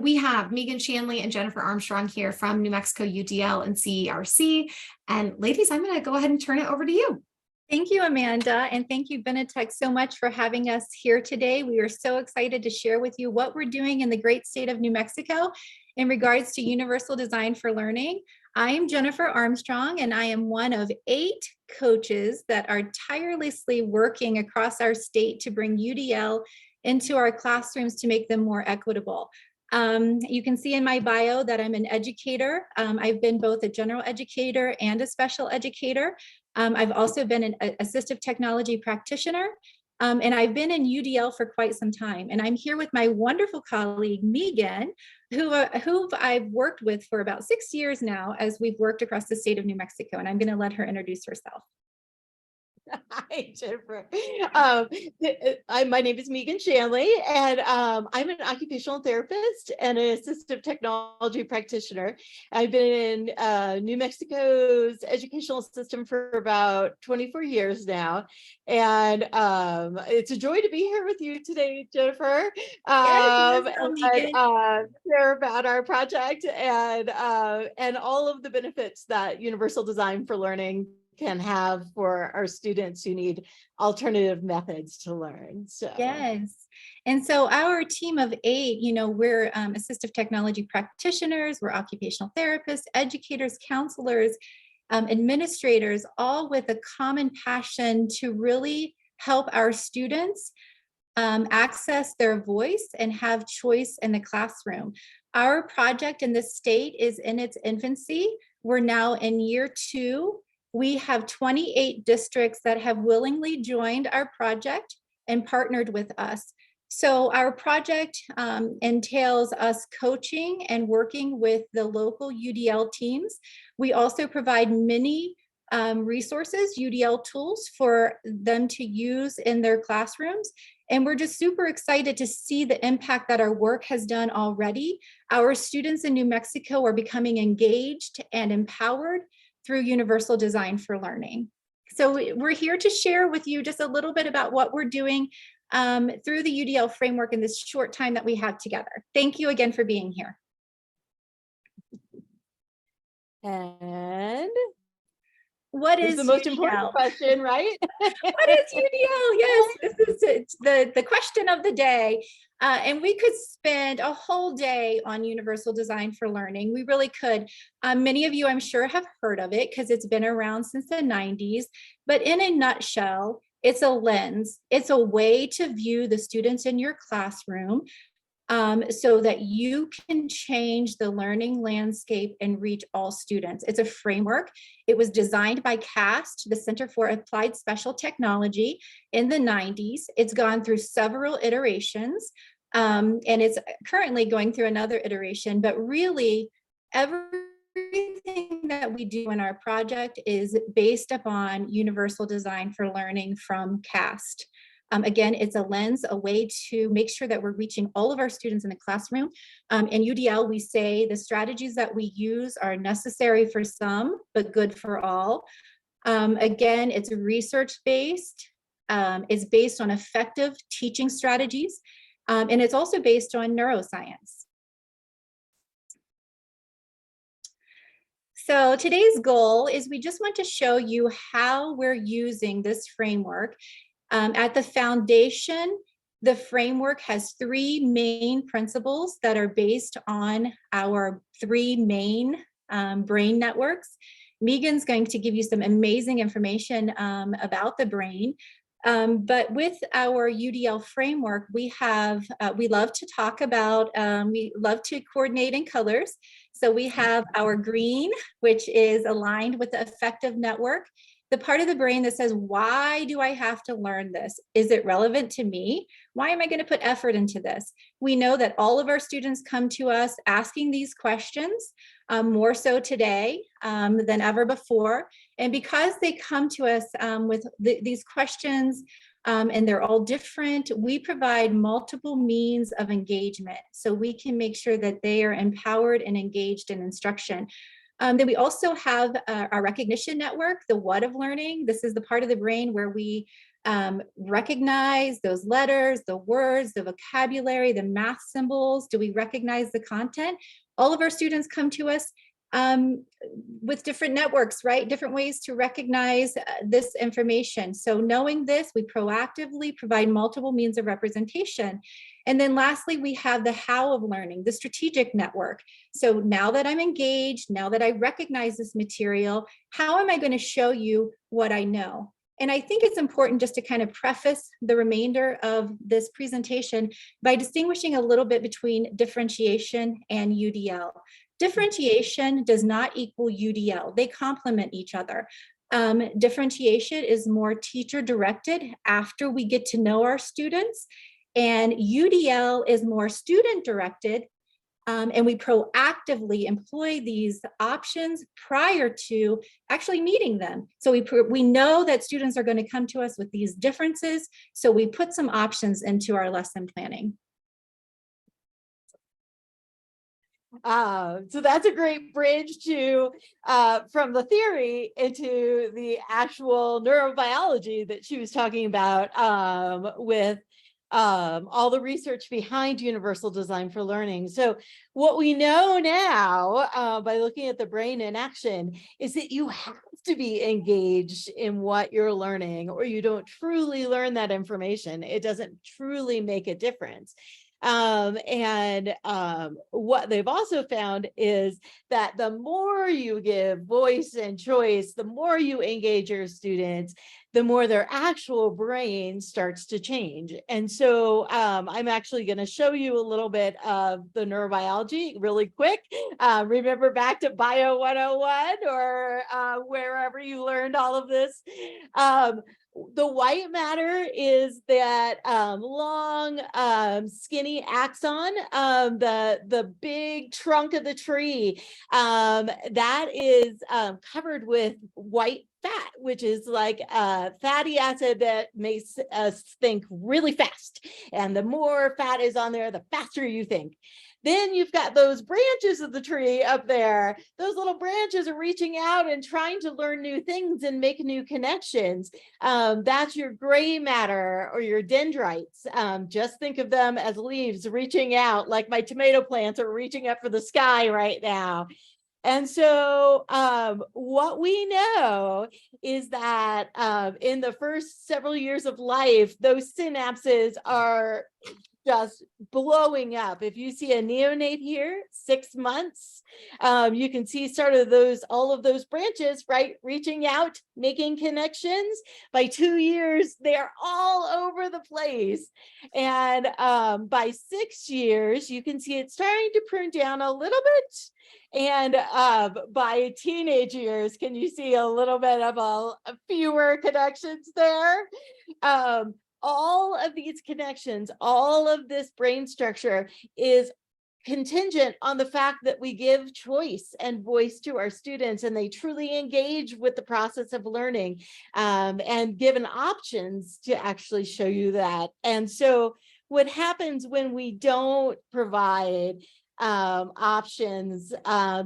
We have Megan Shanley and Jennifer Armstrong here from New Mexico UDL and CERC. And ladies, I'm going to go ahead and turn it over to you. Thank you, Amanda, and thank you, Benetech, so much for having us here today. We are so excited to share with you what we're doing in the great state of New Mexico in regards to Universal Design for Learning. I am Jennifer Armstrong, and I am one of 8 coaches that are tirelessly working across our state to bring UDL into our classrooms to make them more equitable. You can see in my bio that I'm an educator. I've been both a general educator and a special educator. I've also been an assistive technology practitioner, and I've been in UDL for quite some time. And I'm here with my wonderful colleague, Megan, who I've worked with for about 6 years now as we've worked across the state of New Mexico. And I'm going to let her introduce herself. Hi, Jennifer. My name is Megan Shanley, and I'm an occupational therapist and an assistive technology practitioner. I've been in New Mexico's educational system for about 24 years now, and it's a joy to be here with you today, Jennifer. Share about our project and all of the benefits that Universal Design for Learning can have for our students who need alternative methods to learn. So yes, and so our team of 8, we're assistive technology practitioners, we're occupational therapists, educators, counselors, administrators, all with a common passion to really help our students access their voice and have choice in the classroom. Our project in the state is in its infancy. We're now in year 2. We have 28 districts that have willingly joined our project and partnered with us. So our project entails us coaching and working with the local UDL teams. We also provide many resources, UDL tools for them to use in their classrooms. And we're just super excited to see the impact that our work has done already. Our students in New Mexico are becoming engaged and empowered through Universal Design for Learning. So we're here to share with you just a little bit about what we're doing through the UDL framework in this short time that we have together. Thank you again for being here. And what is the most UDL? important question, right? What is UDL? Yes, this is the question of the day. And we could spend a whole day on Universal Design for Learning. We really could. Many of you, I'm sure, have heard of it because it's been around since the 90s. But in a nutshell, it's a lens. It's a way to view the students in your classroom so that you can change the learning landscape and reach all students. It's a framework. It was designed by CAST, the Center for Applied Special Technology, in the 90s. It's gone through several iterations, and it's currently going through another iteration, but really everything that we do in our project is based upon Universal Design for Learning from CAST. Again, it's a lens, a way to make sure that we're reaching all of our students in the classroom. In UDL, we say the strategies that we use are necessary for some, but good for all. Again, it's research-based. It's based on effective teaching strategies, and it's also based on neuroscience. So today's goal is we just want to show you how we're using this framework. At the foundation, the framework has 3 main principles that are based on our 3 main brain networks. Megan's going to give you some amazing information about the brain. But with our UDL framework, we love to talk about, we love to coordinate in colors. So we have our green, which is aligned with the affective network. The part of the brain that says, why do I have to learn this? Is it relevant to me? Why am I going to put effort into this? We know that all of our students come to us asking these questions, more so today than ever before. And because they come to us with these questions, and they're all different, we provide multiple means of engagement so we can make sure that they are empowered and engaged in instruction. Then we also have our recognition network, the what of learning. This is the part of the brain where we recognize those letters, the words, the vocabulary, the math symbols? Do we recognize the content? All of our students come to us with different networks, right? Different ways to recognize this information. So knowing this, we proactively provide multiple means of representation. And then lastly, we have the how of learning, the strategic network. So now that I'm engaged, now that I recognize this material, how am I going to show you what I know? And I think it's important just to kind of preface the remainder of this presentation by distinguishing a little bit between differentiation and UDL. Differentiation does not equal UDL. They complement each other. Differentiation is more teacher directed after we get to know our students, and UDL is more student directed. And we proactively employ these options prior to actually meeting them. So we know that students are going to come to us with these differences. So we put some options into our lesson planning. So that's a great bridge to from the theory into the actual neurobiology that she was talking about with all the research behind universal design for learning. So what we know now by looking at the brain in action is that you have to be engaged in what you're learning, or you don't truly learn that information. It doesn't truly make a difference. What they've also found is that the more you give voice and choice, the more you engage your students, the more their actual brain starts to change. And so I'm actually going to show you a little bit of the neurobiology really quick. Remember back to Bio 101 or wherever you learned all of this. The white matter is that long, skinny axon, the big trunk of the tree that is covered with white fat, which is like a fatty acid that makes us think really fast. And the more fat is on there, the faster you think. Then you've got those branches of the tree up there. Those little branches are reaching out and trying to learn new things and make new connections. That's your gray matter or your dendrites. Just think of them as leaves reaching out, like my tomato plants are reaching up for the sky right now. And so what we know is that in the first several years of life, those synapses are just blowing up. If you see a neonate here, 6 months, you can see sort of all of those branches, right, reaching out, making connections. By 2 years, they're all over the place. And by 6 years, you can see it's starting to prune down a little bit. And by teenage years, can you see a little bit of a fewer connections there? All of these connections, all of this brain structure is contingent on the fact that we give choice and voice to our students, and they truly engage with the process of learning and given options to actually show you that. And so what happens when we don't provide options,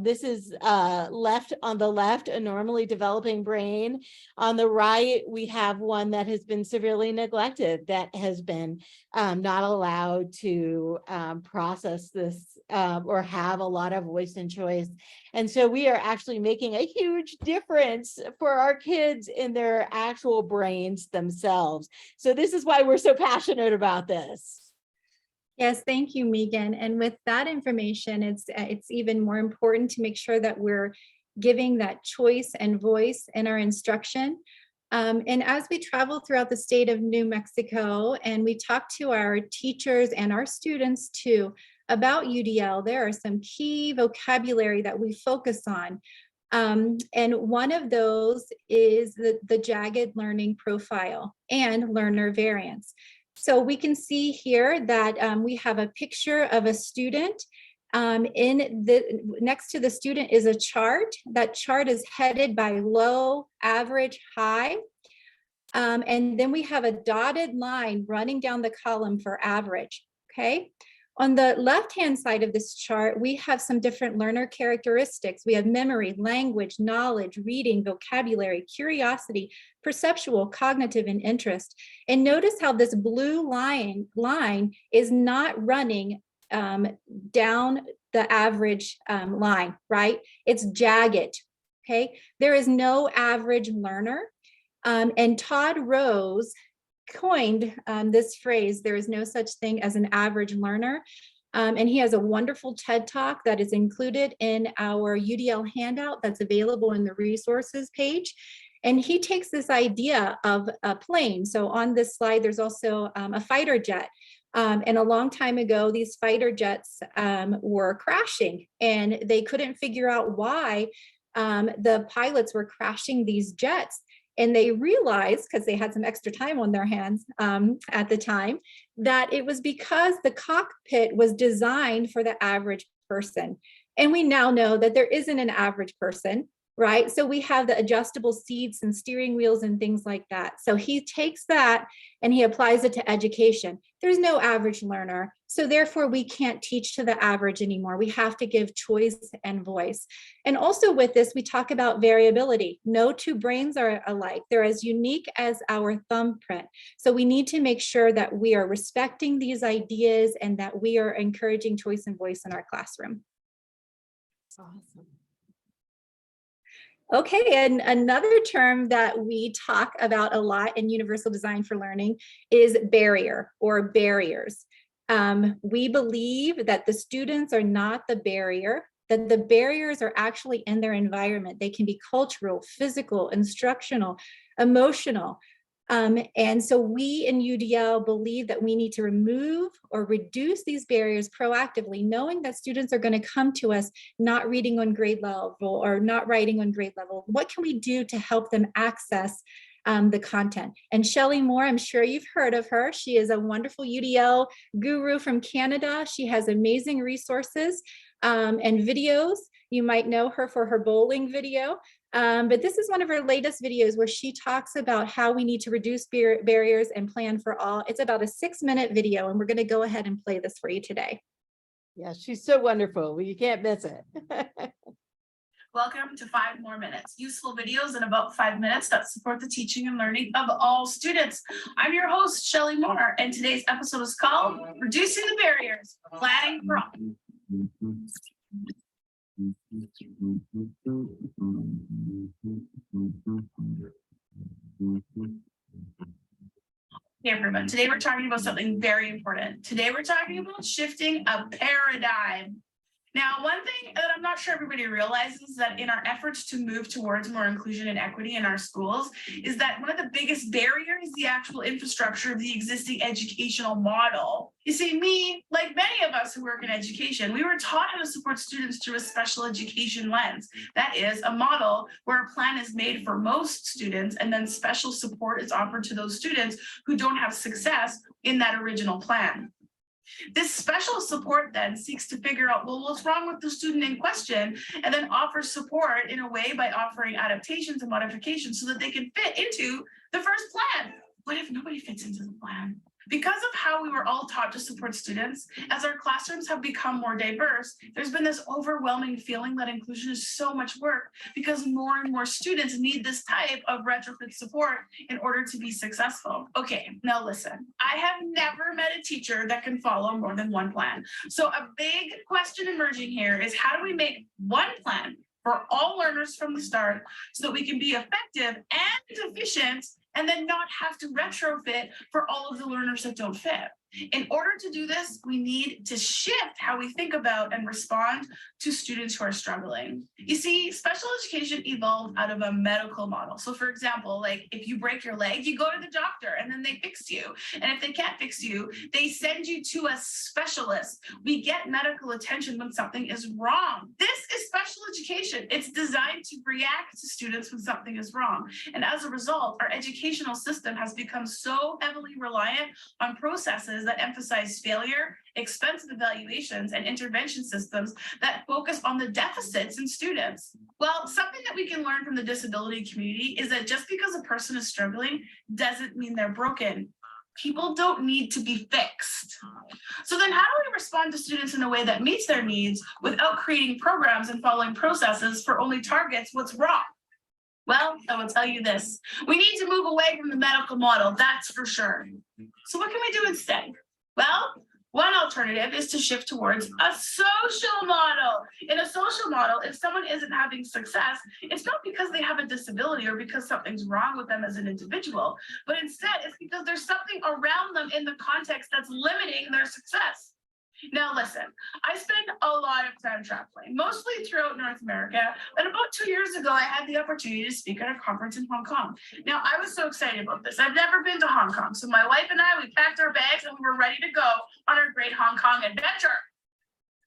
this is left on the left, a normally developing brain. On the right, we have one that has been severely neglected, that has been not allowed to process this or have a lot of voice and choice. And so we are actually making a huge difference for our kids in their actual brains themselves. So this is why we're so passionate about this. Yes, thank you, Megan. And with that information, it's even more important to make sure that we're giving that choice and voice in our instruction. And as we travel throughout the state of New Mexico and we talk to our teachers and our students too about UDL, there are some key vocabulary that we focus on. And one of those is the jagged learning profile and learner variance. So we can see here that we have a picture of a student. Next to the student is a chart. That chart is headed by low, average, high. And then we have a dotted line running down the column for average, okay? On the left-hand side of this chart, we have some different learner characteristics. We have memory, language, knowledge, reading, vocabulary, curiosity, perceptual, cognitive, and interest. And notice how this blue line is not running down the average line, right? It's jagged, okay? There is no average learner. And Todd Rose coined this phrase, there is no such thing as an average learner. And he has a wonderful TED Talk that is included in our UDL handout that's available in the resources page. And he takes this idea of a plane. So on this slide, there's also a fighter jet. And a long time ago, these fighter jets were crashing, and they couldn't figure out why the pilots were crashing these jets. And they realized, because they had some extra time on their hands at the time, that it was because the cockpit was designed for the average person. And we now know that there isn't an average person, right? So we have the adjustable seats and steering wheels and things like that. So he takes that and he applies it to education. There's no average learner. So therefore we can't teach to the average anymore. We have to give choice and voice. And also with this, we talk about variability. No two brains are alike. They're as unique as our thumbprint. So we need to make sure that we are respecting these ideas and that we are encouraging choice and voice in our classroom. Awesome. Okay, and another term that we talk about a lot in Universal Design for Learning is barrier or barriers. We believe that the students are not the barrier, that the barriers are actually in their environment. They can be cultural, physical, instructional, emotional. And so we in UDL believe that we need to remove or reduce these barriers proactively, knowing that students are going to come to us not reading on grade level or not writing on grade level. What can we do to help them access the content? And Shelley Moore, I'm sure you've heard of her. She is a wonderful UDL guru from Canada. She has amazing resources and videos. You might know her for her bowling video. But this is one of her latest videos where she talks about how we need to reduce barriers and plan for all. It's about a 6-minute video, and we're going to go ahead and play this for you today. Yeah, she's so wonderful. You can't miss it. Welcome to 5 More Minutes, useful videos in about 5 minutes that support the teaching and learning of all students. I'm your host, Shelley Moore, and today's episode is called Reducing the Barriers, Planning for All. Hey everyone, today we're talking about something very important. Today we're talking about shifting a paradigm. Now, one thing that I'm not sure everybody realizes is that in our efforts to move towards more inclusion and equity in our schools is that one of the biggest barriers is the actual infrastructure of the existing educational model. You see, me, like many of us who work in education, we were taught how to support students through a special education lens. That is a model where a plan is made for most students and then special support is offered to those students who don't have success in that original plan. This special support then seeks to figure out, well, what's wrong with the student in question, and then offers support in a way by offering adaptations and modifications so that they can fit into the first plan. What if nobody fits into the plan? Because of how we were all taught to support students, as our classrooms have become more diverse, there's been this overwhelming feeling that inclusion is so much work because more and more students need this type of retrofit support in order to be successful. Okay, now listen, I have never met a teacher that can follow more than one plan. So a big question emerging here is how do we make one plan for all learners from the start so that we can be effective and efficient and then not have to retrofit for all of the learners that don't fit. In order to do this, we need to shift how we think about and respond to students who are struggling. You see, special education evolved out of a medical model. So for example, like if you break your leg, you go to the doctor and then they fix you. And if they can't fix you, they send you to a specialist. We get medical attention when something is wrong. This is special education. It's designed to react to students when something is wrong. And as a result, our educational system has become so heavily reliant on processes that emphasize failure, expensive evaluations, and intervention systems that focus on the deficits in students. Well, something that we can learn from the disability community is that just because a person is struggling doesn't mean they're broken. People don't need to be fixed. So then how do we respond to students in a way that meets their needs without creating programs and following processes for only targets what's wrong? Well, I will tell you this. We need to move away from the medical model, that's for sure. So what can we do instead? Well, one alternative is to shift towards a social model. In a social model, if someone isn't having success, it's not because they have a disability or because something's wrong with them as an individual, but instead it's because there's something around them in the context that's limiting their success. Now, listen, I spend a lot of time traveling, mostly throughout North America. And about 2 years ago, I had the opportunity to speak at a conference in Hong Kong. Now, I was so excited about this. I've never been to Hong Kong. So my wife and I, we packed our bags and we were ready to go on our great Hong Kong adventure.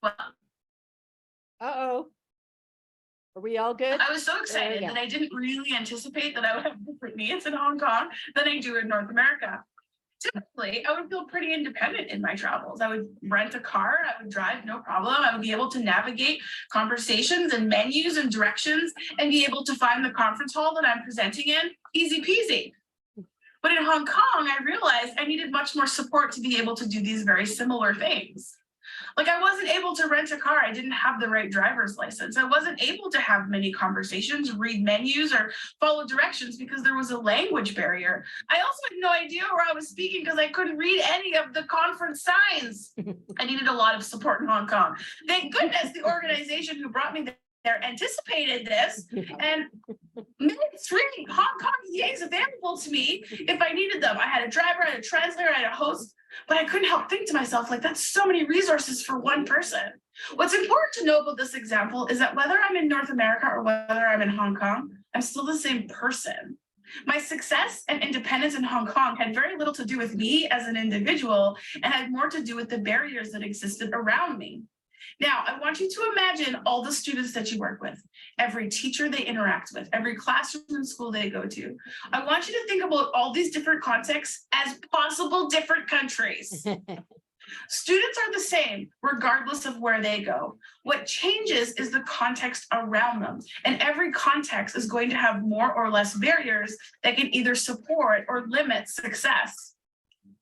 Well, Uh-oh. Are we all good? I was so excited that I didn't really anticipate that I would have different needs in Hong Kong than I do in North America. Typically, I would feel pretty independent in my travels. I would rent a car, I would drive, no problem. I would be able to navigate conversations and menus and directions and be able to find the conference hall that I'm presenting in, easy peasy. But in Hong Kong, I realized I needed much more support to be able to do these very similar things. Like I wasn't able to rent a car. I didn't have the right driver's license. I wasn't able to have many conversations, read menus, or follow directions because there was a language barrier. I also had no idea where I was speaking because I couldn't read any of the conference signs. I needed a lot of support in Hong Kong. Thank goodness the organization who brought me there anticipated this and made three Hong Kong EAs available to me if I needed them. I had a driver, I had a translator, I had a host, but I couldn't help think to myself, like, that's so many resources for one person. What's important to know about this example is that whether I'm in North America or whether I'm in Hong Kong, I'm still the same person. My success and independence in Hong Kong had very little to do with me as an individual and had more to do with the barriers that existed around me. Now, I want you to imagine all the students that you work with, every teacher they interact with, every classroom and school they go to. I want you to think about all these different contexts as possible different countries. Students are the same, regardless of where they go. What changes is the context around them, and every context is going to have more or less barriers that can either support or limit success.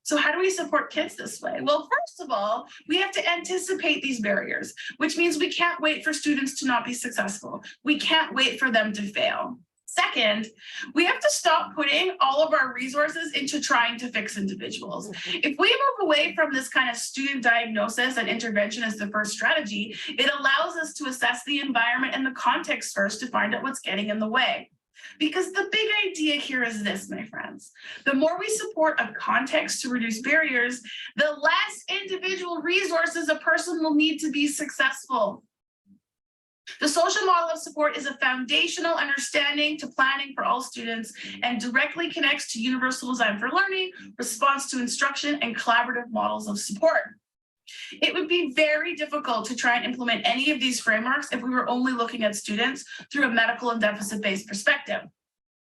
So how do we support kids this way? Well, first of all, we have to anticipate these barriers, which means we can't wait for students to not be successful. We can't wait for them to fail. Second, we have to stop putting all of our resources into trying to fix individuals. If we move away from this kind of student diagnosis and intervention as the first strategy, it allows us to assess the environment and the context first to find out what's getting in the way. Because the big idea here is this, my friends. The more we support a context to reduce barriers, the less individual resources a person will need to be successful. The social model of support is a foundational understanding to planning for all students and directly connects to universal design for learning, response to instruction, and collaborative models of support. It would be very difficult to try and implement any of these frameworks if we were only looking at students through a medical and deficit-based perspective.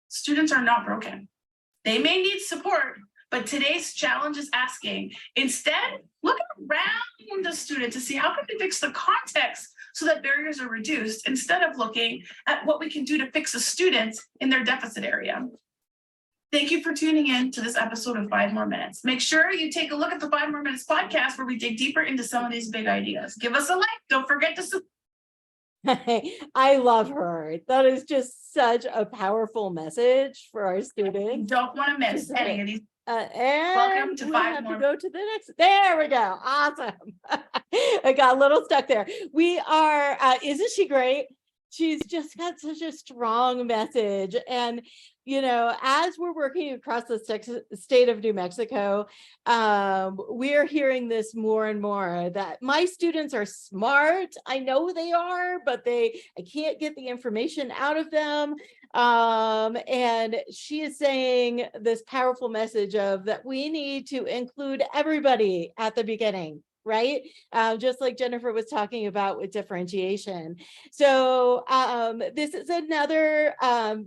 Students are not broken. They may need support, but today's challenge is asking, instead, look around the student to see how can we fix the context so that barriers are reduced instead of looking at what we can do to fix a student in their deficit area. Thank you for tuning in to this episode of 5 More Minutes. Make sure you take a look at the 5 More Minutes podcast where we dig deeper into some of these big ideas. Give us a like. Don't forget to subscribe. I love her. That is just such a powerful message for our students. Don't want to miss any of these. And Welcome to we 5 have more. to go to the next. There we go. Awesome. I got a little stuck there. We are, isn't she great? She's just got such a strong message. And, you know, as we're working across the state of New Mexico, we're hearing this more and more that my students are smart. I know they are, but I can't get the information out of them. And she is saying this powerful message of that we need to include everybody at the beginning. Right? Just like Jennifer was talking about with differentiation. So this is another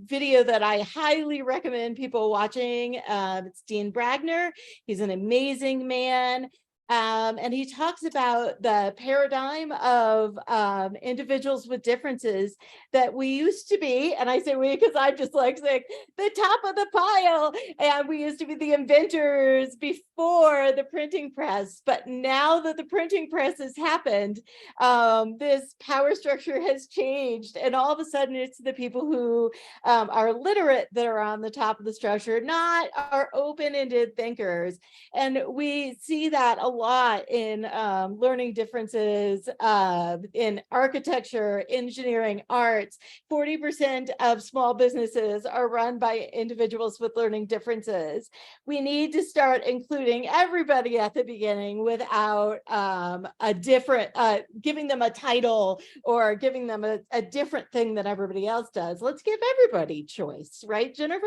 video that I highly recommend people watching. It's Dean Bragner. He's an amazing man. And he talks about the paradigm of individuals with differences that we used to be, and I say we because I'm dyslexic, the top of the pile. And we used to be the inventors before the printing press. But now that the printing press has happened, this power structure has changed. And all of a sudden, it's the people who are literate that are on the top of the structure, not our open-ended thinkers. And we see that a lot in learning differences in architecture, engineering, arts. 40% of small businesses are run by individuals with learning differences. We need to start including everybody at the beginning without a different, giving them a title or giving them a different thing that everybody else does. Let's give everybody choice, right, Jennifer?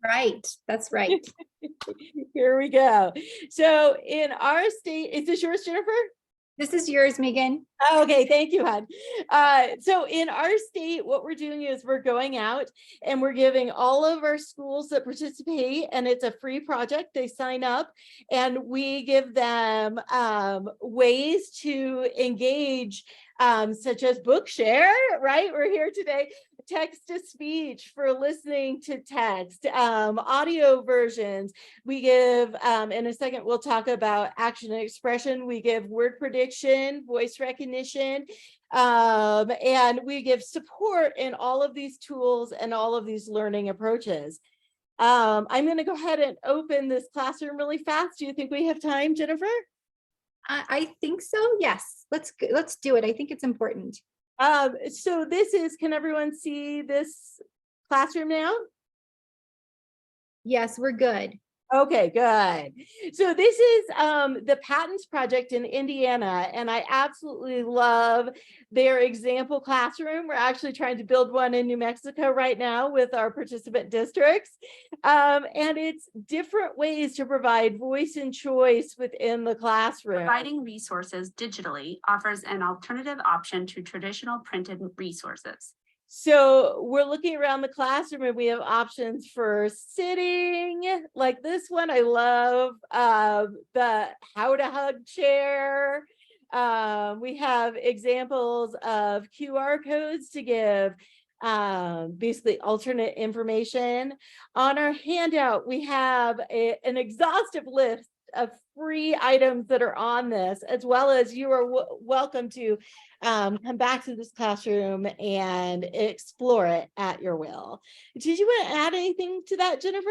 Right, that's right. Here we go. So in our state, is this yours, Jennifer? This is yours, Megan. Okay, thank you, hon. So in our state, what we're doing is we're going out and we're giving all of our schools that participate, and it's a free project. They sign up and we give them ways to engage, such as Bookshare, right? We're here today. Text to speech for listening to text, audio versions. We give, in a second, we'll talk about action and expression. We give word prediction, voice recognition, and we give support in all of these tools and all of these learning approaches. I'm going to go ahead and open this classroom really fast. Do you think we have time, Jennifer? I think so. Yes, let's do it. I think it's important. So this is, can everyone see this classroom now? Yes, we're good. Okay, good. So this is the Patents Project in Indiana, and I absolutely love their example classroom. We're actually trying to build one in New Mexico right now with our participant districts. And it's different ways to provide voice and choice within the classroom. Providing resources digitally offers an alternative option to traditional printed resources. So we're looking around the classroom and we have options for sitting, like this one. I love the how to hug chair. We have examples of QR codes to give basically alternate information. On our handout, we have an exhaustive list of free items that are on this, as well as you are welcome to come back to this classroom and explore it at your will. Did you want to add anything to that, Jennifer?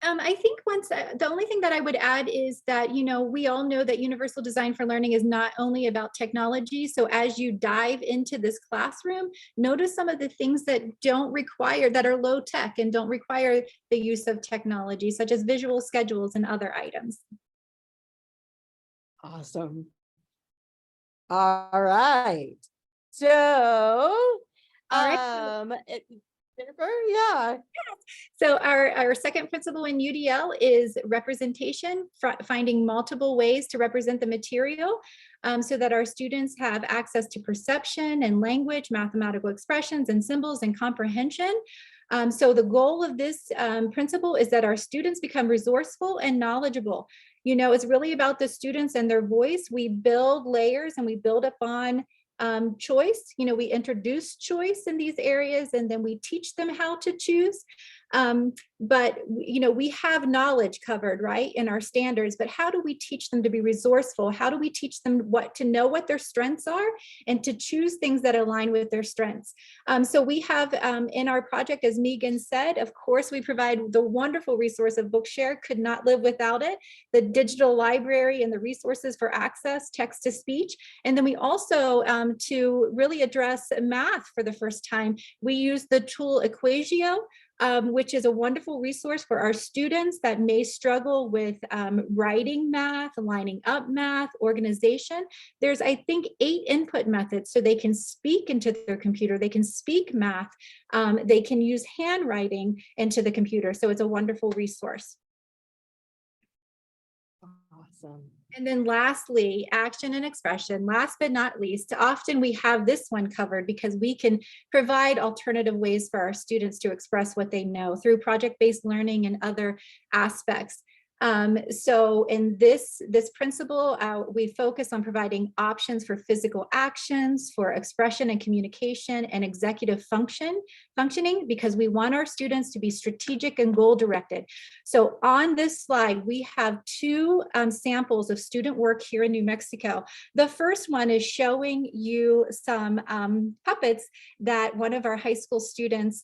I think the only thing that I would add is that, we all know that universal design for learning is not only about technology. So as you dive into this classroom, notice some of the things that that are low tech and don't require the use of technology, such as visual schedules and other items. Awesome. All right. So, Jennifer, yeah. So our second principle in UDL is representation, finding multiple ways to represent the material so that our students have access to perception and language, mathematical expressions and symbols and comprehension. So the goal of this principle is that our students become resourceful and knowledgeable. It's really about the students and their voice. We build layers and we build upon choice. We introduce choice in these areas and then we teach them how to choose. But we have knowledge covered, right, in our standards, but how do we teach them to be resourceful? How do we teach them to know what their strengths are and to choose things that align with their strengths? So we have in our project, as Megan said, of course, we provide the wonderful resource of Bookshare, could not live without it, the digital library and the resources for access, text to speech. And then we also, to really address math for the first time, we use the tool Equatio, which is a wonderful resource for our students that may struggle with writing math, lining up math, organization. There's, I think, 8 input methods, so they can speak into their computer, they can speak math, they can use handwriting into the computer. So it's a wonderful resource. Awesome. And then lastly, action and expression. Last but not least, often we have this one covered because we can provide alternative ways for our students to express what they know through project-based learning and other aspects. So in this principle, we focus on providing options for physical actions, for expression and communication, and executive functioning, because we want our students to be strategic and goal directed. So on this slide, we have two samples of student work here in New Mexico. The first one is showing you some puppets that one of our high school students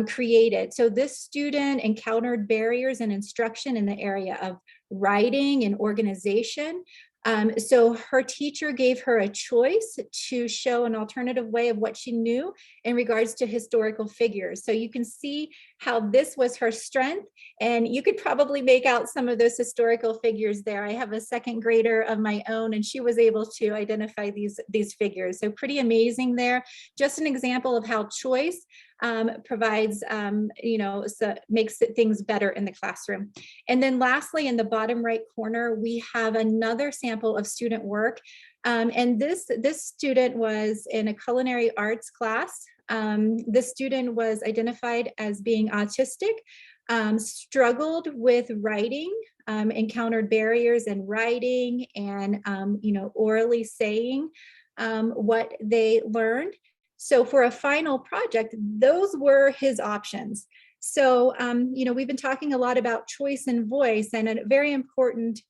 created. So this student encountered barriers in instruction in the area of writing and organization. So her teacher gave her a choice to show an alternative way of what she knew in regards to historical figures. So you can see how this was her strength, and you could probably make out some of those historical figures there. I have a second grader of my own, and she was able to identify these figures. So pretty amazing there. Just an example of how choice provides, so makes things better in the classroom. And then lastly, in the bottom right corner, we have another sample of student work. And this student was in a culinary arts class. This student was identified as being autistic, struggled with writing, encountered barriers in writing and, orally saying what they learned. So for a final project, those were his options. So, we've been talking a lot about choice and voice, and a very important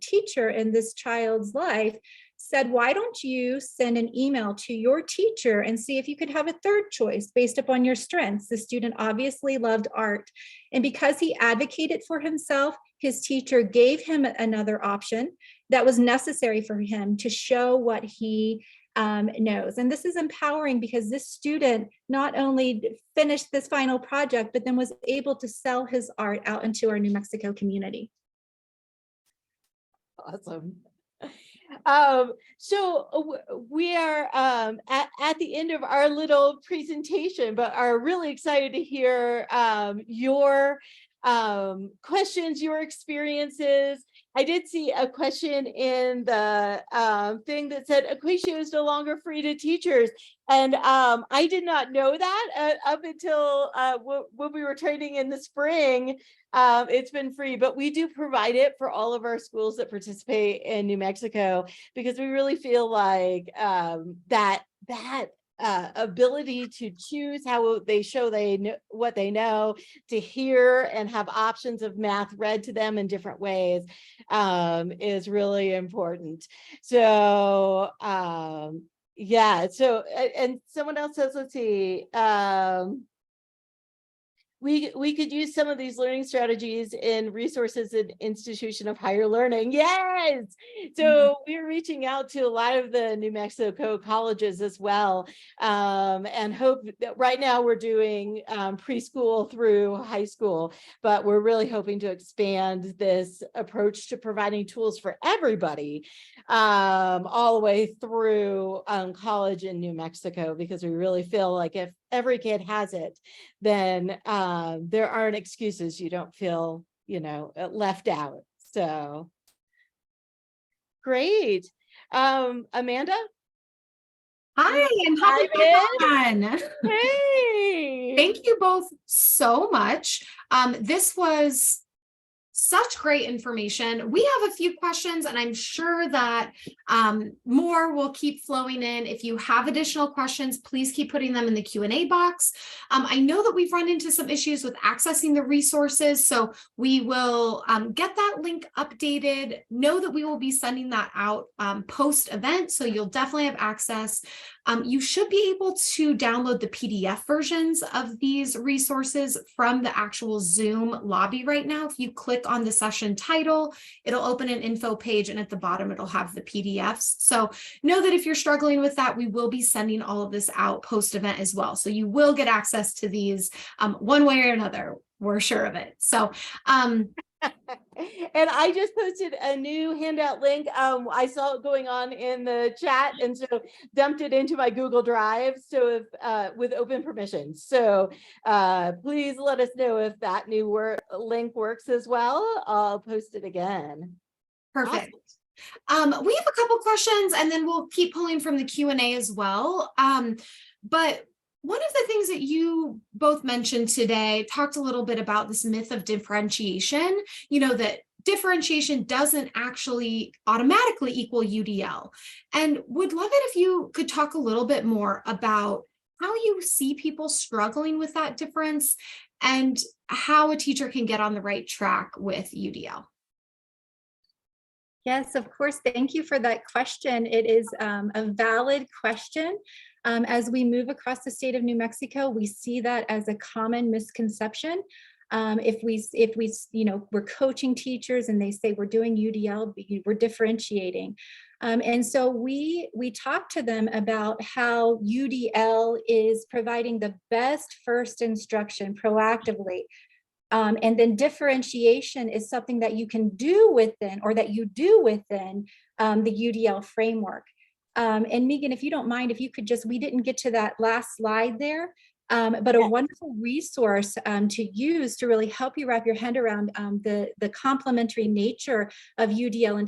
teacher in this child's life said, why don't you send an email to your teacher and see if you could have a third choice based upon your strengths? The student obviously loved art. And because he advocated for himself, his teacher gave him another option that was necessary for him to show what he knows. And this is empowering because this student not only finished this final project, but then was able to sell his art out into our New Mexico community. Awesome. So we are at the end of our little presentation, but are really excited to hear your questions, your experiences. I did see a question in the thing that said Equatio is no longer free to teachers. And I did not know that up until when we were training in the spring. It's been free, but we do provide it for all of our schools that participate in New Mexico, because we really feel like that ability to choose how they show they know what they know, to hear and have options of math read to them in different ways is really important. So yeah, so and someone else says, let's see, we could use some of these learning strategies in resources in institution of higher learning. Yes. So we're reaching out to a lot of the New Mexico colleges as well. And hope that right now we're doing preschool through high school, but we're really hoping to expand this approach to providing tools for everybody all the way through college in New Mexico, because we really feel like if every kid has it, then there aren't excuses. You don't feel, left out. So great. Amanda? Hi, and happy fun. Hey. Thank you both so much. This was such great information. We have a few questions, and I'm sure that more will keep flowing in. If you have additional questions, please keep putting them in the Q&A box. I know that we've run into some issues with accessing the resources, so we will get that link updated. Know that we will be sending that out post-event, so you'll definitely have access. You should be able to download the PDF versions of these resources from the actual Zoom lobby right now. If you click on the session title, it'll open an info page, and at the bottom, it'll have the PDFs. So know that if you're struggling with that, we will be sending all of this out post-event as well. So you will get access to these one way or another. We're sure of it. So, and I just posted a new handout link. I saw it going on in the chat, and so dumped it into my Google Drive. So if with open permission. So please let us know if that new link works as well. I'll post it again. perfect. Awesome. We have a couple questions, and then we'll keep pulling from the Q&A as well. But one of the things that you both mentioned today talked a little bit about this myth of differentiation, that differentiation doesn't actually automatically equal UDL. And would love it if you could talk a little bit more about how you see people struggling with that difference and how a teacher can get on the right track with UDL. Yes, of course. Thank you for that question. It is a valid question. As we move across the state of New Mexico, we see that as a common misconception. If we, we're coaching teachers and they say we're doing UDL, we're differentiating. And so we talk to them about how UDL is providing the best first instruction proactively. And then differentiation is something that you can do within, or that you do within the UDL framework. And Megan, if you don't mind, if you could just, we didn't get to that last slide there, but a wonderful resource to use to really help you wrap your head around the complementary nature of UDL and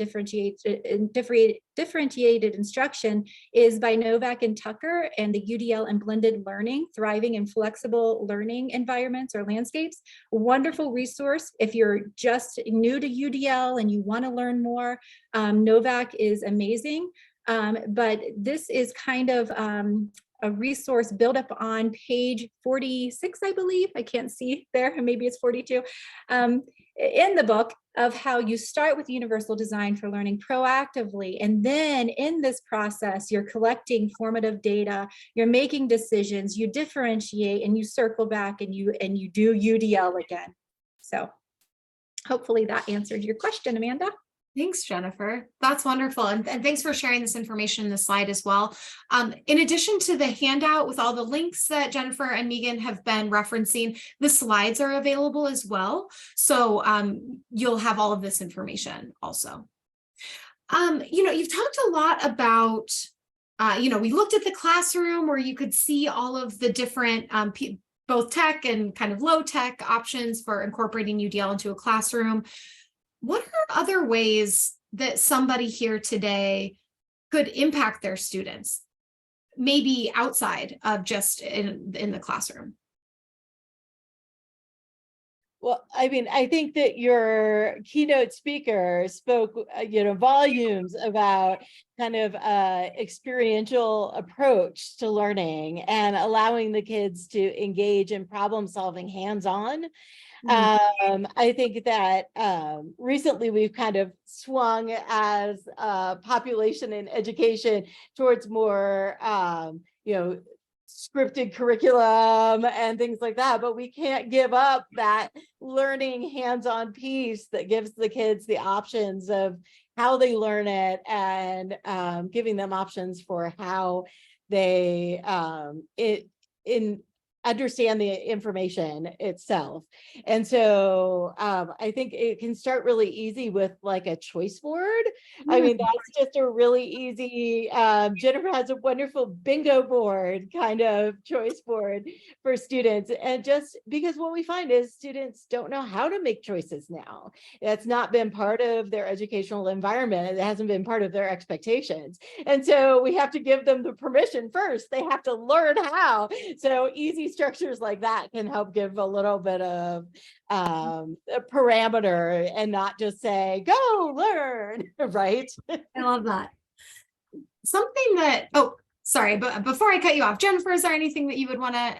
differentiated instruction is by Novak and Tucker, and the UDL and blended learning, thriving in flexible learning environments or landscapes. A wonderful resource if you're just new to UDL and you want to learn more. Novak is amazing, but this is kind of a resource built up on page 46, I believe. I can't see there, maybe it's 42, in the book, of how you start with universal design for learning proactively. And then in this process, you're collecting formative data, you're making decisions, you differentiate, and you circle back and you do UDL again. So hopefully that answered your question, Amanda. Thanks, Jennifer. That's wonderful. And thanks for sharing this information in the slide as well. In addition to the handout with all the links that Jennifer and Megan have been referencing, the slides are available as well. So you'll have all of this information also. You've talked a lot about, we looked at the classroom where you could see all of the different both tech and kind of low tech options for incorporating UDL into a classroom. What are other ways that somebody here today could impact their students, maybe outside of just in the classroom? Well, I mean, I think that your keynote speaker spoke, volumes about kind of experiential approach to learning and allowing the kids to engage in problem solving hands-on. I think that recently we've kind of swung as a population in education towards more, scripted curriculum and things like that, but we can't give up that learning hands-on piece that gives the kids the options of how they learn it, and giving them options for how they understand the information itself. And so I think it can start really easy with like a choice board. I mean, that's just a really easy, Jennifer has a wonderful bingo board kind of choice board for students. And just because what we find is students don't know how to make choices now. That's not been part of their educational environment. It hasn't been part of their expectations. And so we have to give them the permission first. They have to learn how. So easy structures like that can help give a little bit of a parameter and not just say, go learn, right? I love that. Something that, oh, sorry, but before I cut you off, Jennifer, is there anything that you would want to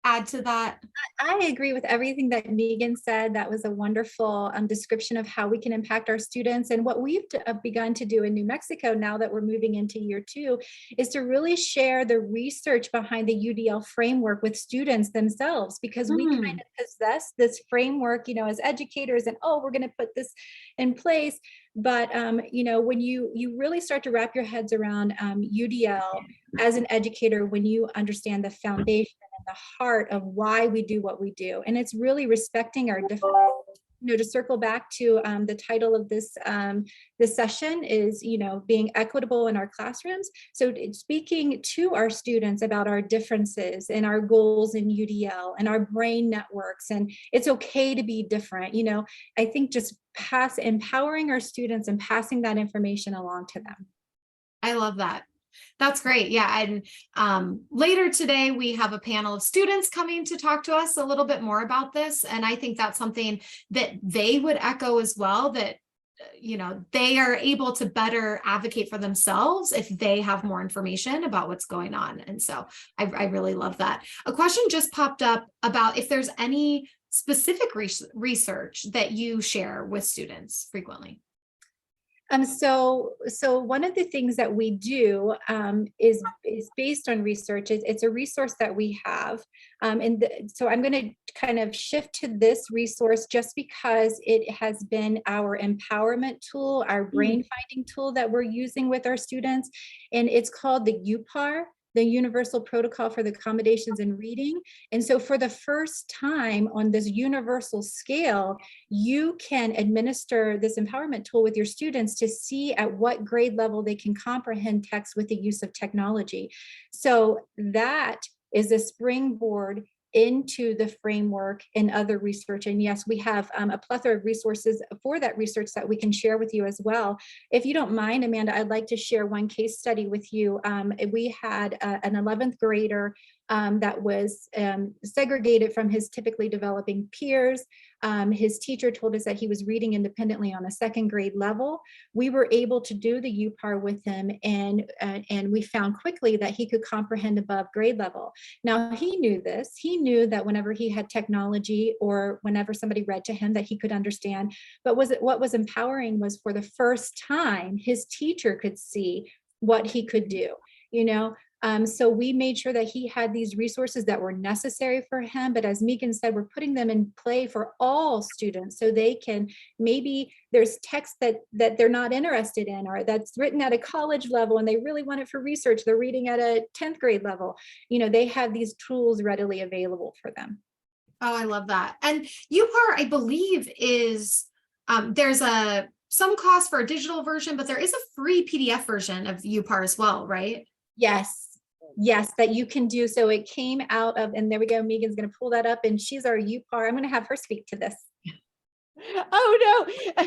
add to that? I agree with everything that Megan said. That was a wonderful description of how we can impact our students. And what we've begun to do in New Mexico now that we're moving into year 2 is to really share the research behind the UDL framework with students themselves, because we kind of possess this framework, as educators, and we're going to put this in place. But, when you really start to wrap your heads around UDL as an educator, when you understand the foundation and the heart of why we do what we do, and it's really respecting our different, to circle back to the title of this session is, being equitable in our classrooms. So speaking to our students about our differences and our goals in UDL and our brain networks, and it's okay to be different. I think just empowering our students and passing that information along to them. I love that. That's great. Yeah. And later today, we have a panel of students coming to talk to us a little bit more about this. And I think that's something that they would echo as well, that they are able to better advocate for themselves if they have more information about what's going on. And so I really love that. A question just popped up about if there's any specific research that you share with students frequently. So one of the things that we do is based on research. It's a resource that we have. So I'm going to kind of shift to this resource just because it has been our empowerment tool, our brain finding tool that we're using with our students. And it's called the UPAR, the Universal Protocol for the Accommodations in Reading. And so for the first time on this universal scale, you can administer this empowerment tool with your students to see at what grade level they can comprehend text with the use of technology. So that is a springboard into the framework and other research. And yes, we have a plethora of resources for that research that we can share with you as well. If you don't mind, Amanda, I'd like to share one case study with you. We had an 11th grader that was segregated from his typically developing peers. His teacher told us that he was reading independently on a second grade level. We were able to do the UPAR with him, and we found quickly that he could comprehend above grade level. Now, he knew this. He knew that whenever he had technology or whenever somebody read to him that he could understand. But what was empowering was for the first time, his teacher could see what he could do, so we made sure that he had these resources that were necessary for him. But as Megan said, we're putting them in play for all students so they can, maybe there's text that they're not interested in, or that's written at a college level and they really want it for research. They're reading at a 10th grade level. They have these tools readily available for them. Oh, I love that. And UPAR, I believe, is there's some cost for a digital version, but there is a free PDF version of UPAR as well, right? Yes, that you can do. So it came out of, and there we go, Megan's going to pull that up, and she's our UPAR. I'm going to have her speak to this. Oh no.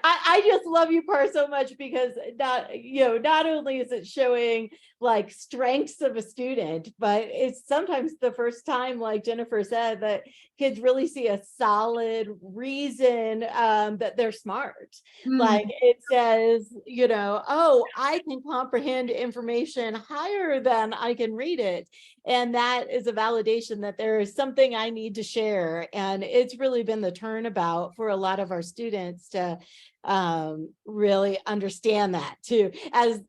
I just love UPAR so much because not only is it showing like strengths of a student, but it's sometimes the first time, like Jennifer said, that kids really see a solid reason that they're smart. Like it says, oh, I can comprehend information higher than I can read it. And that is a validation that there is something I need to share. And it's really been the turnabout for a lot of our students to really understand that too. As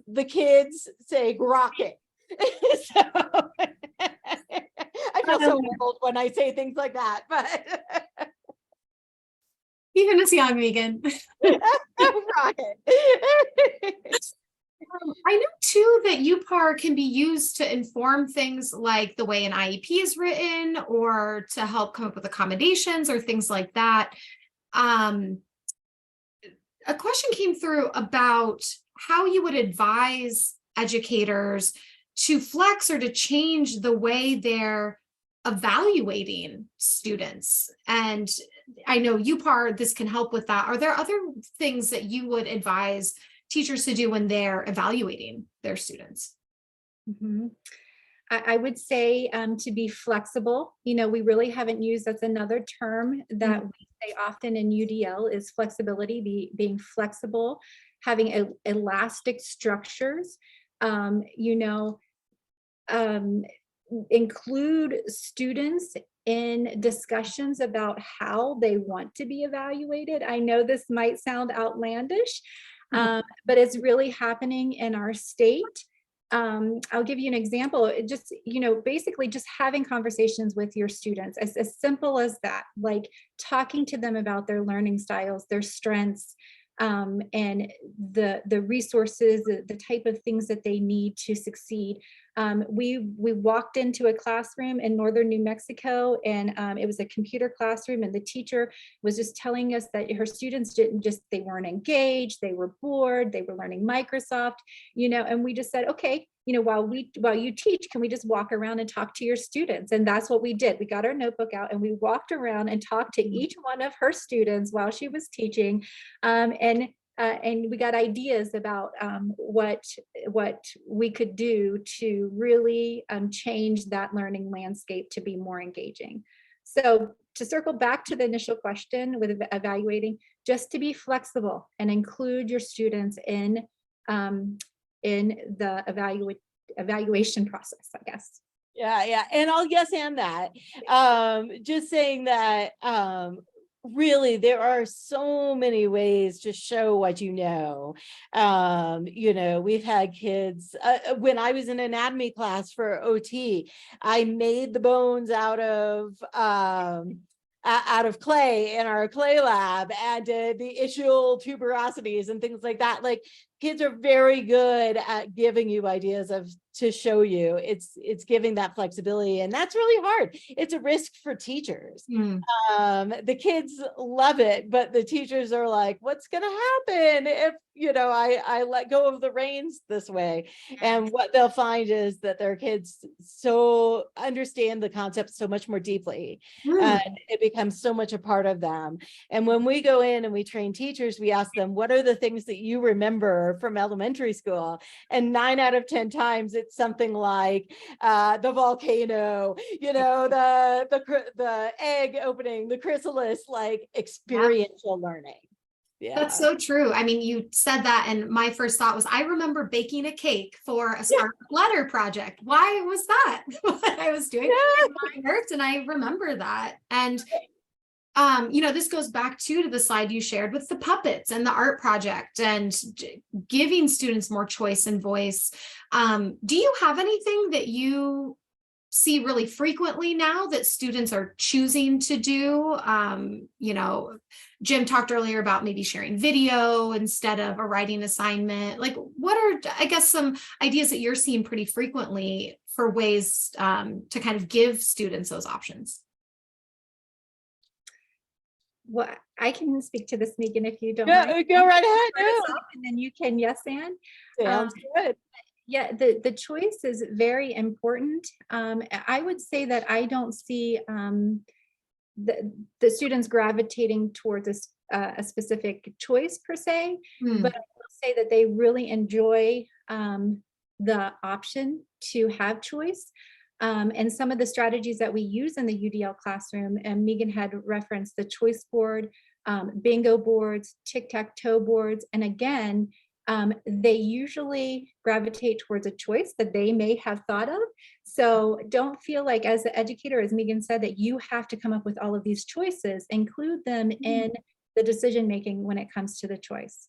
the kids say, rocket. So I feel so old when I say things like that, but even as young, Megan. rocket. I know too that UPAR can be used to inform things like the way an IEP is written, or to help come up with accommodations or things like that. A question came through about how you would advise educators to flex or to change the way they're evaluating students. And I know UPAR, this can help with that. Are there other things that you would advise teachers to do when they're evaluating their students? I would say to be flexible. We really haven't used, that's another term that we say often in UDL, is flexibility, being flexible, having elastic structures, include students in discussions about how they want to be evaluated. I know this might sound outlandish, but it's really happening in our state. I'll give you an example. Just, basically just having conversations with your students, as simple as that, like talking to them about their learning styles, their strengths, and the resources, the type of things that they need to succeed. We walked into a classroom in northern New Mexico, and it was a computer classroom, and the teacher was just telling us that her students they weren't engaged, they were bored, they were learning Microsoft, and we just said, okay, while you teach, can we just walk around and talk to your students? And that's what we did. We got our notebook out and we walked around and talked to each one of her students while she was teaching. And and we got ideas about what we could do to really change that learning landscape to be more engaging. So to circle back to the initial question with evaluating, just to be flexible and include your students in the evaluation process, I guess. Yeah, and I'll yes and that. Just saying that really there are so many ways to show what you know. We've had kids when I was in anatomy class for OT, I made the bones out of clay in our clay lab and did the ischial tuberosities and things like that. Like, kids are very good at giving you ideas to show you. It's giving that flexibility, and that's really hard. It's a risk for teachers. The kids love it, but the teachers are like, what's going to happen if I let go of the reins this way? And what they'll find is that their kids so understand the concept so much more deeply. It becomes so much a part of them. And when we go in and we train teachers, we ask them, what are the things that you remember from elementary school? And 9 out of 10 times it's something like the volcano, the egg opening, the chrysalis, like experiential learning. Yeah. That's so true. I mean, you said that, and my first thought was, I remember baking a cake for a Scarlet Letter project. Why was that what I was doing? My hurts, and I remember that. And this goes back to the slide you shared with the puppets and the art project and giving students more choice and voice. Do you have anything that you see really frequently now that students are choosing to do? Jim talked earlier about maybe sharing video instead of a writing assignment. Like, what are, I guess, some ideas that you're seeing pretty frequently for ways to kind of give students those options? Well, I can speak to this, Megan, if you don't Go mind. right ahead. And then you can yes and. Sounds good. Yeah, the choice is very important. I would say that I don't see the students gravitating towards a specific choice per se, but I will say that they really enjoy the option to have choice. And some of the strategies that we use in the UDL classroom, and Megan had referenced the choice board, bingo boards, tic-tac-toe boards, and again, they usually gravitate towards a choice that they may have thought of. So don't feel like, as the educator, as Megan said, that you have to come up with all of these choices. Include them in the decision making when it comes to the choice.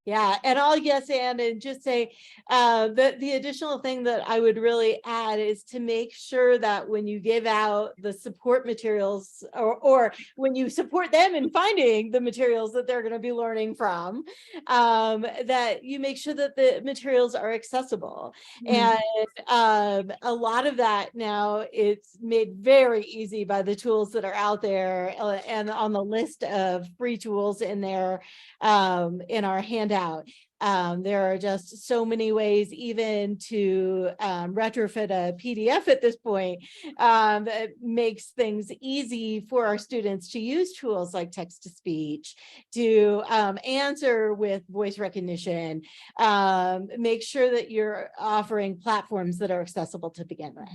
Yeah, and I'll yes and just say the additional thing that I would really add is to make sure that when you give out the support materials or when you support them in finding the materials that they're going to be learning from, that you make sure that the materials are accessible. And a lot of that now it's made very easy by the tools that are out there and on the list of free tools in there in our handout. There are just so many ways even to retrofit a PDF at this point that makes things easy for our students to use tools like text-to-speech, to answer with voice recognition, make sure that you're offering platforms that are accessible to begin with.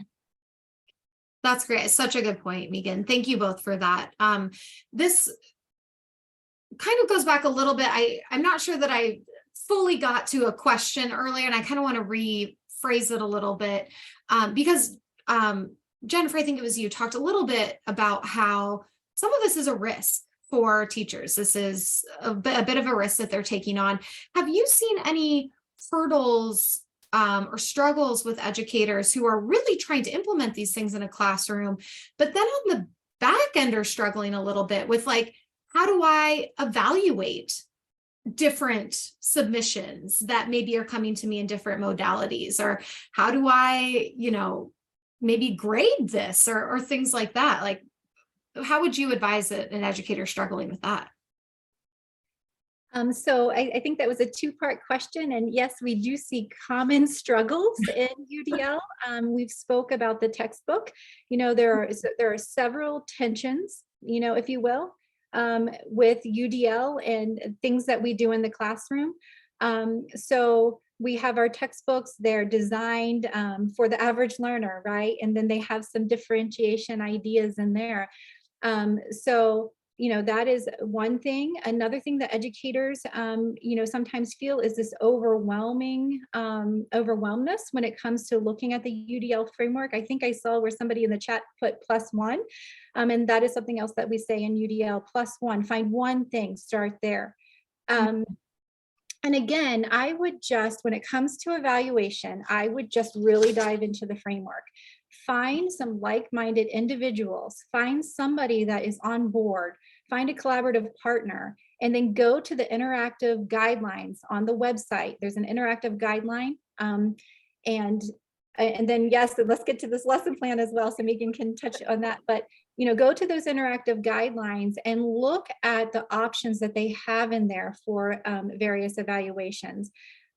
That's great. Such a good point, Megan. Thank you both for that. This kind of goes back a little bit. I'm not sure that I fully got to a question earlier, and I kind of want to rephrase it a little bit because Jennifer, I think it was you, talked a little bit about how some of this is a risk for teachers. This is a bit of a risk that they're taking on. Have you seen any hurdles or struggles with educators who are really trying to implement these things in a classroom, but then on the back end are struggling a little bit with, like, how do I evaluate different submissions that maybe are coming to me in different modalities? Or how do I, maybe grade this or things like that? Like, how would you advise an educator struggling with that? So I think that was a two-part question. And yes, we do see common struggles in UDL. We've spoke about the textbook. There are several tensions, if you will. with UDL and things that we do in the classroom. So we have our textbooks, they're designed for the average learner, right? And then they have some differentiation ideas in there. So, you know, that is one thing. Another thing that educators, you know, sometimes feel is this overwhelmingness when it comes to looking at the UDL framework. I think I saw where somebody in the chat put +1, and that is something else that we say in UDL, +1, find one thing, start there. And again, I would just, when it comes to evaluation, I would just really dive into the framework. Find some like-minded individuals, find somebody that is on board, find a collaborative partner, and then go to the interactive guidelines on the website. There's an interactive guideline. And then, yes, let's get to this lesson plan as well, so Megan can touch on that. But you know, go to those interactive guidelines and look at the options that they have in there for various evaluations.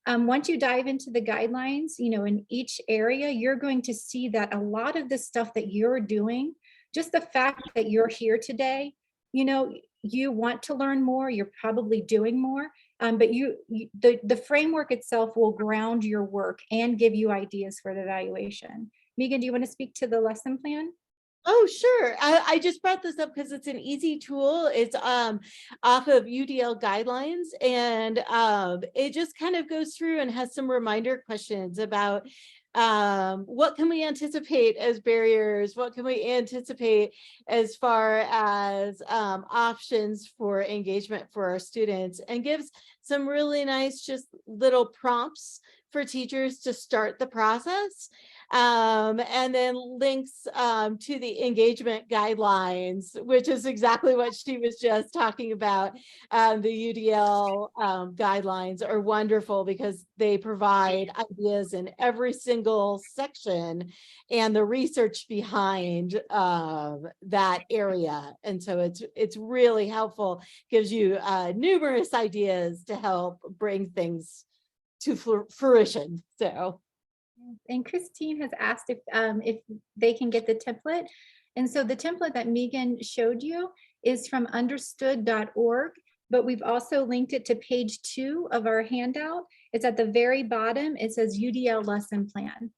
Once you dive into the guidelines, you know, in each area, you're going to see that a lot of the stuff that you're doing, just the fact that you're here today, you know, you want to learn more, you're probably doing more, but the framework itself will ground your work and give you ideas for the evaluation. Megan, do you want to speak to the lesson plan? Oh, sure. I just brought this up because it's an easy tool. It's off of UDL guidelines, and it just kind of goes through and has some reminder questions about what can we anticipate as barriers? What can we anticipate as far as options for engagement for our students, and gives some really nice just little prompts for teachers to start the process. And then links to the engagement guidelines, which is exactly what she was just talking about. The UDL guidelines are wonderful because they provide ideas in every single section and the research behind that area. And so it's really helpful, gives you numerous ideas to help bring things to fruition. So. And Christine has asked if they can get the template. And so the template that Megan showed you is from understood.org, but we've also linked it to page 2 of our handout. It's at the very bottom. It says UDL lesson plan.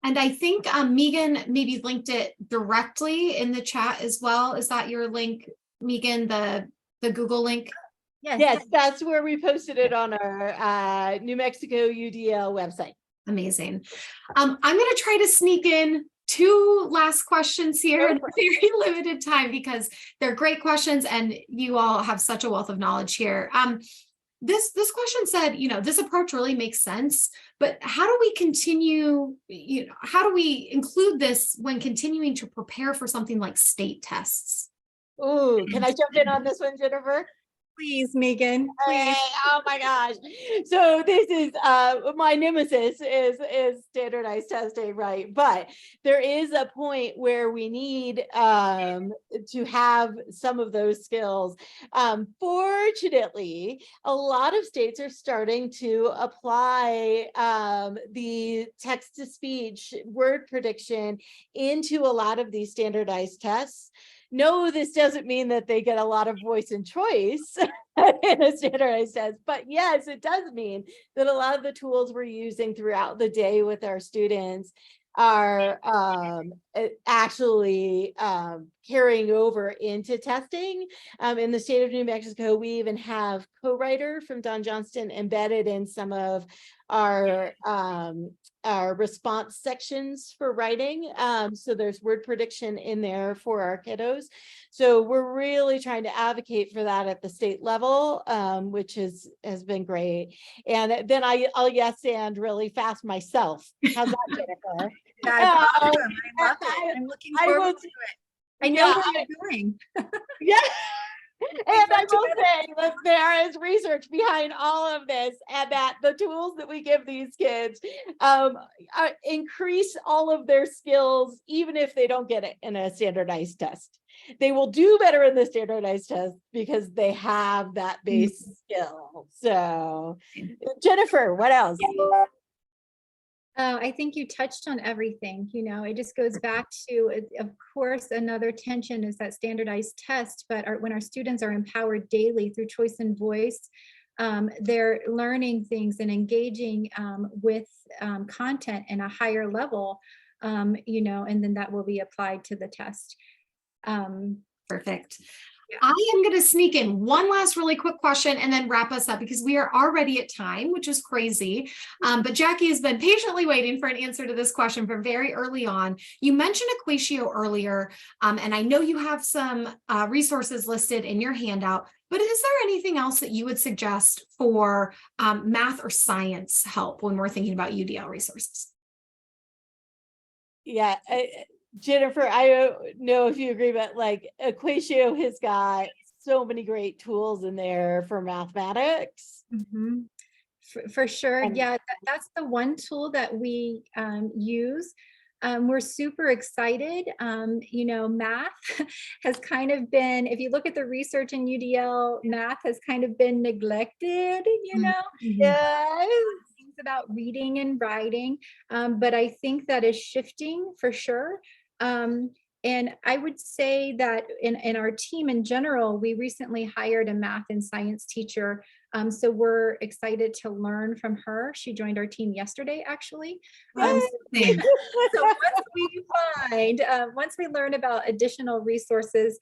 And I think Megan maybe linked it directly in the chat as well. Is that your link, Megan, the Google link? Yes, that's where we posted it on our New Mexico UDL website. Amazing. I'm going to try to sneak in 2 last questions here in a very limited time because they're great questions and you all have such a wealth of knowledge here. This question said, you know, this approach really makes sense, but how do we continue, you know, how do we include this when continuing to prepare for something like state tests? Oh, can I jump in on this one, Jennifer? Please, Megan, please. Hey, oh my gosh. So this is my nemesis is standardized testing, right? But there is a point where we need to have some of those skills. Fortunately, a lot of states are starting to apply the text-to-speech word prediction into a lot of these standardized tests. No, this doesn't mean that they get a lot of voice and choice in a standardized test, but yes, it does mean that a lot of the tools we're using throughout the day with our students are actually carrying over into testing. In the state of New Mexico, we even have co-writer from Don Johnston embedded in some of our response sections for writing. So there's word prediction in there for our kiddos. So we're really trying to advocate for that at the state level, which has been great. And then I'll yes and really fast myself. How's that, Jennifer? That's awesome. I love it. I'm looking forward to it. I know what you're doing. Yeah. And I will say that there is research behind all of this, and that the tools that we give these kids increase all of their skills, even if they don't get it in a standardized test. They will do better in the standardized test because they have that base skill. So, Jennifer, what else? I think you touched on everything. It just goes back to, of course, another tension is that standardized test, but when our students are empowered daily through choice and voice, they're learning things and engaging with content in a higher level, and then that will be applied to the test. Perfect. I am going to sneak in one last really quick question and then wrap us up because we are already at time, which is crazy. But Jackie has been patiently waiting for an answer to this question from very early on. You mentioned Equatio earlier, and I know you have some resources listed in your handout, but is there anything else that you would suggest for math or science help when we're thinking about UDL resources? Yeah, Jennifer, I don't know if you agree, but like Equatio has got so many great tools in there for mathematics. Mhm. For sure. And- Yeah, that's the one tool that we use. We're super excited. Math has kind of been, if you look at the research in UDL, math has kind of been neglected, Yeah. things about reading and writing. But I think that is shifting for sure. And I would say that in our team in general, we recently hired a math and science teacher. So we're excited to learn from her. She joined our team yesterday, actually. So once we learn about additional resources,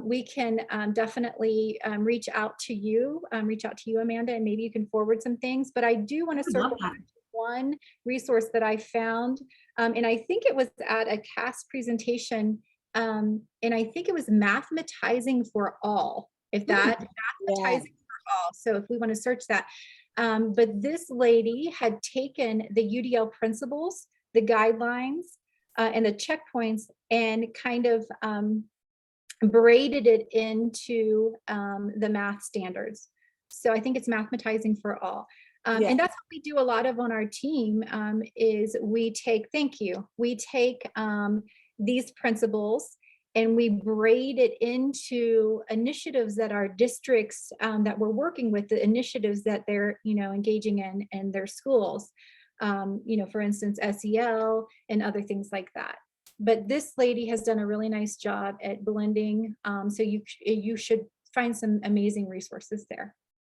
we can definitely reach out to you, Amanda, and maybe you can forward some things. But I do want to circle back to one resource that I found, and I think it was at a CAS presentation, and I think it was Mathematizing for All. Mathematizing for All. So if we want to search that. But this lady had taken the UDL principles, the guidelines, and the checkpoints and kind of braided it into the math standards. So I think it's Mathematizing for All. And that's what we do a lot of on our team, is we take these principles and we braid it into initiatives that our districts that we're working with, the initiatives that they're engaging in their schools, for instance, SEL and other things like that. But this lady has done a really nice job at blending. So you should find some amazing resources there.